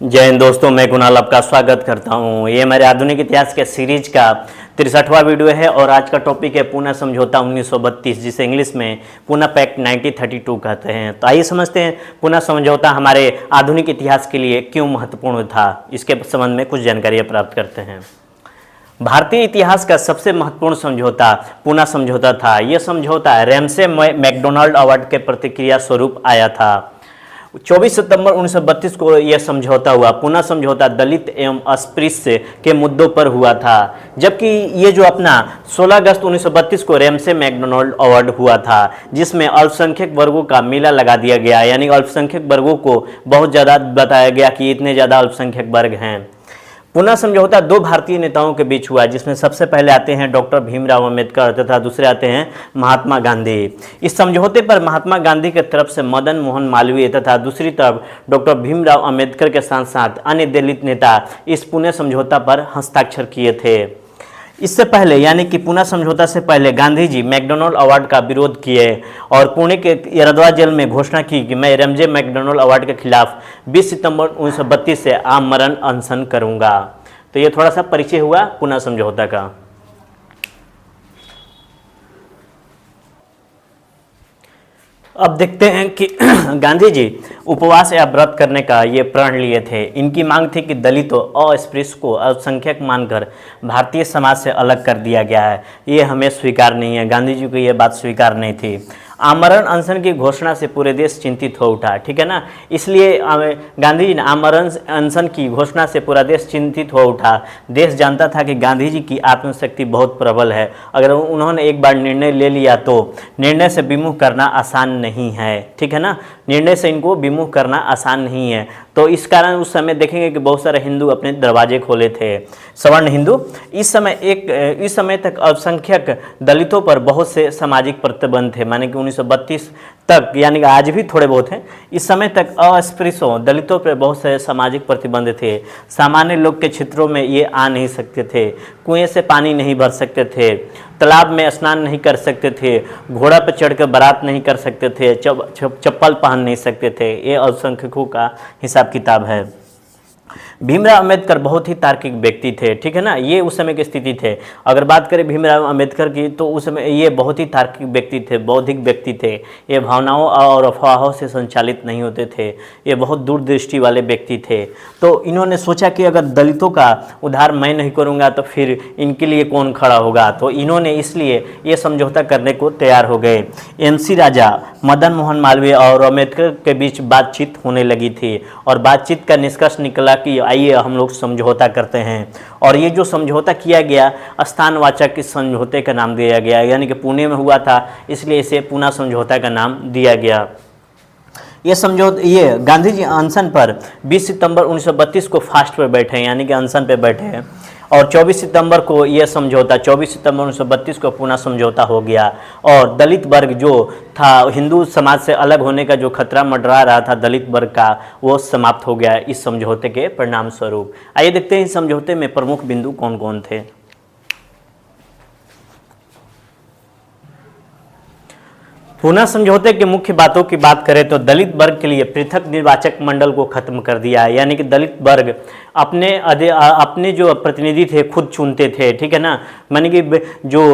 जय हिंद दोस्तों, मैं कुणाल आपका स्वागत करता हूं। ये हमारे आधुनिक इतिहास के सीरीज का 63वां वीडियो है और आज का टॉपिक है पूना समझौता 1932, जिसे इंग्लिश में पूना पैक्ट 1932 कहते हैं। तो आइए समझते हैं पूना समझौता हमारे आधुनिक इतिहास के लिए क्यों महत्वपूर्ण था। इसके संबंध में कुछ जानकारियाँ प्राप्त करते हैं। भारतीय इतिहास का सबसे महत्वपूर्ण समझौता पूना समझौता था। यह समझौता रैमसे मैकडोनाल्ड अवार्ड के प्रतिक्रिया स्वरूप आया था। 24 सितंबर 1932 को यह समझौता हुआ। पूना समझौता दलित एवं अस्पृश्य के मुद्दों पर हुआ था, जबकि ये जो अपना 16 अगस्त 1932 को रैमसे मैकडोनाल्ड अवार्ड हुआ था, जिसमें अल्पसंख्यक वर्गों का मेला लगा दिया गया। यानी अल्पसंख्यक वर्गों को बहुत ज़्यादा बताया गया कि इतने ज़्यादा अल्पसंख्यक वर्ग हैं। पूना समझौता दो भारतीय नेताओं के बीच हुआ, जिसमें सबसे पहले आते हैं डॉक्टर भीमराव अंबेडकर तथा दूसरे आते हैं महात्मा गांधी। इस समझौते पर महात्मा गांधी की तरफ से मदन मोहन मालवीय तथा दूसरी तरफ डॉक्टर भीमराव अंबेडकर के साथ साथ अन्य दलित नेता इस पूना समझौता पर हस्ताक्षर किए थे। इससे पहले यानी कि पूना समझौता से पहले गांधी जी मैकडोनाल्ड अवार्ड का विरोध किए और पुणे के यरदवा जेल में घोषणा की कि मैं रैमसे मैकडोनाल्ड अवार्ड के खिलाफ 20 सितंबर 1932 से आमरण अनशन करूंगा। तो ये थोड़ा सा परिचय हुआ पूना समझौता का। अब देखते हैं कि गांधी जी उपवास या व्रत करने का ये प्रण लिए थे। इनकी मांग थी कि दलितों और अस्पृश्य को अल्पसंख्यक मानकर भारतीय समाज से अलग कर दिया गया है, ये हमें स्वीकार नहीं है। गांधी जी को ये बात स्वीकार नहीं थी। आमरण अनशन की घोषणा से पूरे देश चिंतित हो उठा, ठीक है ना। इसलिए गांधी जी ने आमरण अनशन की घोषणा से पूरा देश चिंतित हो उठा। देश जानता था कि गांधी जी की आत्मशक्ति बहुत प्रबल है। अगर उन्होंने एक बार निर्णय ले लिया तो निर्णय से विमुख करना आसान नहीं है, ठीक है ना। निर्णय से इनको विमुख करना आसान नहीं है। तो इस कारण उस समय देखेंगे कि बहुत सारे हिंदू अपने दरवाजे खोले थे, सवर्ण हिंदू। इस समय तक अल्पसंख्यक दलितों पर बहुत से सामाजिक प्रतिबंध थे, माने कि 1932 तक, यानी कि आज भी थोड़े बहुत हैं। इस समय तक अस्पृश्यों दलितों पर बहुत से सामाजिक प्रतिबंध थे। सामान्य लोग के क्षेत्रों में ये आ नहीं सकते थे, कुएं से पानी नहीं भर सकते थे, तालाब में स्नान नहीं कर सकते थे, घोड़ा पर चढ़कर बारात नहीं कर सकते थे, चप्पल पहन नहीं सकते थे। ये अल्पसंख्यकों का हिसाब किताब है। भीमराव अंबेडकर बहुत ही तार्किक व्यक्ति थे, ठीक है ना। ये उस समय की स्थिति थे। अगर बात करें भीमराव अंबेडकर की तो उस समय ये बहुत ही तार्किक व्यक्ति थे, बौद्धिक व्यक्ति थे। ये भावनाओं और अफवाहों से संचालित नहीं होते थे। ये बहुत दूरदृष्टि वाले व्यक्ति थे। तो इन्होंने सोचा कि अगर दलितों का उद्धार मैं नहीं करूँगा तो फिर इनके लिए कौन खड़ा होगा। तो इन्होंने इसलिए ये समझौता करने को तैयार हो गए। MC राजा, मदन मोहन मालवीय और अंबेडकर के बीच बातचीत होने लगी थी और बातचीत का निष्कर्ष निकला कि आइए हम लोग समझौता करते हैं। और ये जो समझौता किया गया स्थानवाचक इस समझौते का नाम दिया गया, यानी कि पुणे में हुआ था, इसलिए इसे पूना समझौता का नाम दिया गया। ये गांधी जी अनशन पर 20 सितंबर 1932 को फास्ट पर बैठे हैं, यानी कि अनशन पे बैठे हैं। और 24 सितंबर को यह समझौता 24 सितंबर 1932 को पूना समझौता हो गया। और दलित वर्ग जो था, हिंदू समाज से अलग होने का जो खतरा मंडरा रहा था दलित वर्ग का, वो समाप्त हो गया इस समझौते के परिणाम स्वरूप। आइए देखते हैं इस समझौते में प्रमुख बिंदु कौन कौन थे। पूना समझौते के मुख्य बातों की बात करें तो दलित वर्ग के लिए पृथक निर्वाचक मंडल को खत्म कर दिया, यानी कि दलित वर्ग अपने जो प्रतिनिधि थे खुद चुनते थे, ठीक है ना। माने कि जो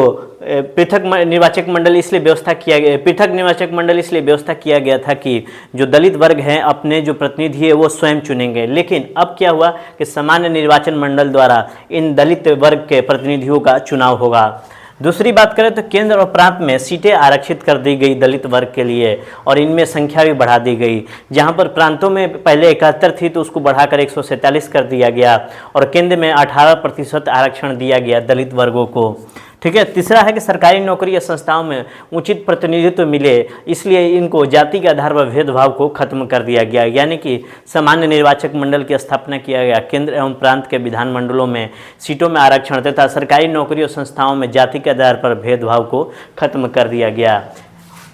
पृथक निर्वाचक मंडल इसलिए व्यवस्था किया गया, पृथक निर्वाचक मंडल इसलिए व्यवस्था किया गया था कि जो दलित वर्ग हैं अपने जो प्रतिनिधि है वो स्वयं चुनेंगे। लेकिन अब क्या हुआ कि सामान्य निर्वाचन मंडल द्वारा इन दलित वर्ग के प्रतिनिधियों का चुनाव होगा। दूसरी बात करें तो केंद्र और प्रांत में सीटें आरक्षित कर दी गई दलित वर्ग के लिए और इनमें संख्या भी बढ़ा दी गई। जहां पर प्रांतों में पहले 71 थी तो उसको बढ़ाकर 147 कर दिया गया और केंद्र में 18% आरक्षण दिया गया दलित वर्गों को, ठीक है। तीसरा है कि सरकारी नौकरी या संस्थाओं में उचित प्रतिनिधित्व मिले, इसलिए इनको जाति के आधार पर भेदभाव को खत्म कर दिया गया, यानी कि सामान्य निर्वाचक मंडल की स्थापना किया गया। केंद्र एवं प्रांत के विधानमंडलों में सीटों में आरक्षण तथा सरकारी नौकरी और संस्थाओं में जाति के आधार पर भेदभाव को खत्म कर दिया गया।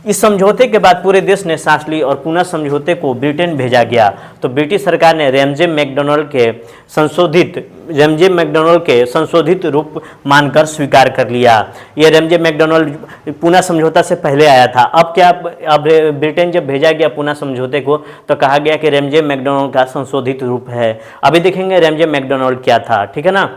इस समझौते के बाद पूरे देश ने सांस ली और पुनः समझौते को ब्रिटेन भेजा गया। तो ब्रिटिश सरकार ने रैमजे मैकडॉनल्ड के संशोधित रूप मानकर स्वीकार कर लिया। ये रैमजे मैकडॉनल्ड पुनः समझौता से पहले आया था। अब क्या, अब ब्रिटेन जब भेजा गया पुनः समझौते को तो कहा गया कि रैमजे मैकडॉनल्ड का संशोधित रूप है। अभी देखेंगे रैमजे मैकडॉनल्ड क्या था, ठीक है ना।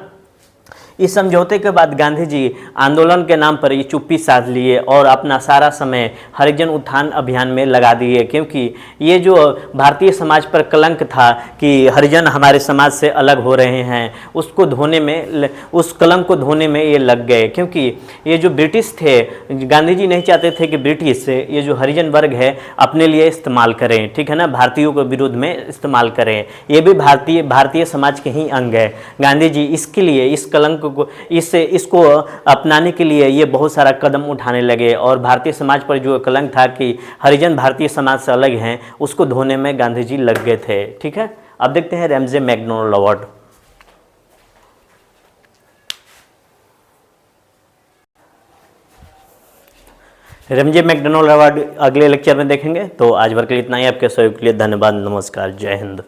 इस समझौते के बाद गांधी जी आंदोलन के नाम पर ये चुप्पी साध लिए और अपना सारा समय हरिजन उत्थान अभियान में लगा दिए, क्योंकि ये जो भारतीय समाज पर कलंक था कि हरिजन हमारे समाज से अलग हो रहे हैं, उसको धोने में, उस कलंक को धोने में ये लग गए। क्योंकि ये जो ब्रिटिश थे, गांधी जी नहीं चाहते थे कि ब्रिटिश ये जो हरिजन वर्ग है अपने लिए इस्तेमाल करें, ठीक है ना, भारतीयों के विरोध में इस्तेमाल करें। ये भी भारतीय समाज के ही अंग है। गांधी जी इसके लिए, इस कलंक को, इसको अपनाने के लिए ये बहुत सारा कदम उठाने लगे और भारतीय समाज पर जो कलंक था कि हरिजन भारतीय समाज से अलग हैं, उसको धोने में गांधी जी लग गए थे, ठीक है। अब देखते हैं Ramsay MacDonald award. Ramsay MacDonald award अगले लेक्चर में देखेंगे। तो आज भर के लिए इतना ही। आपके सहयोग के लिए धन्यवाद। नमस्कार, जय हिंद।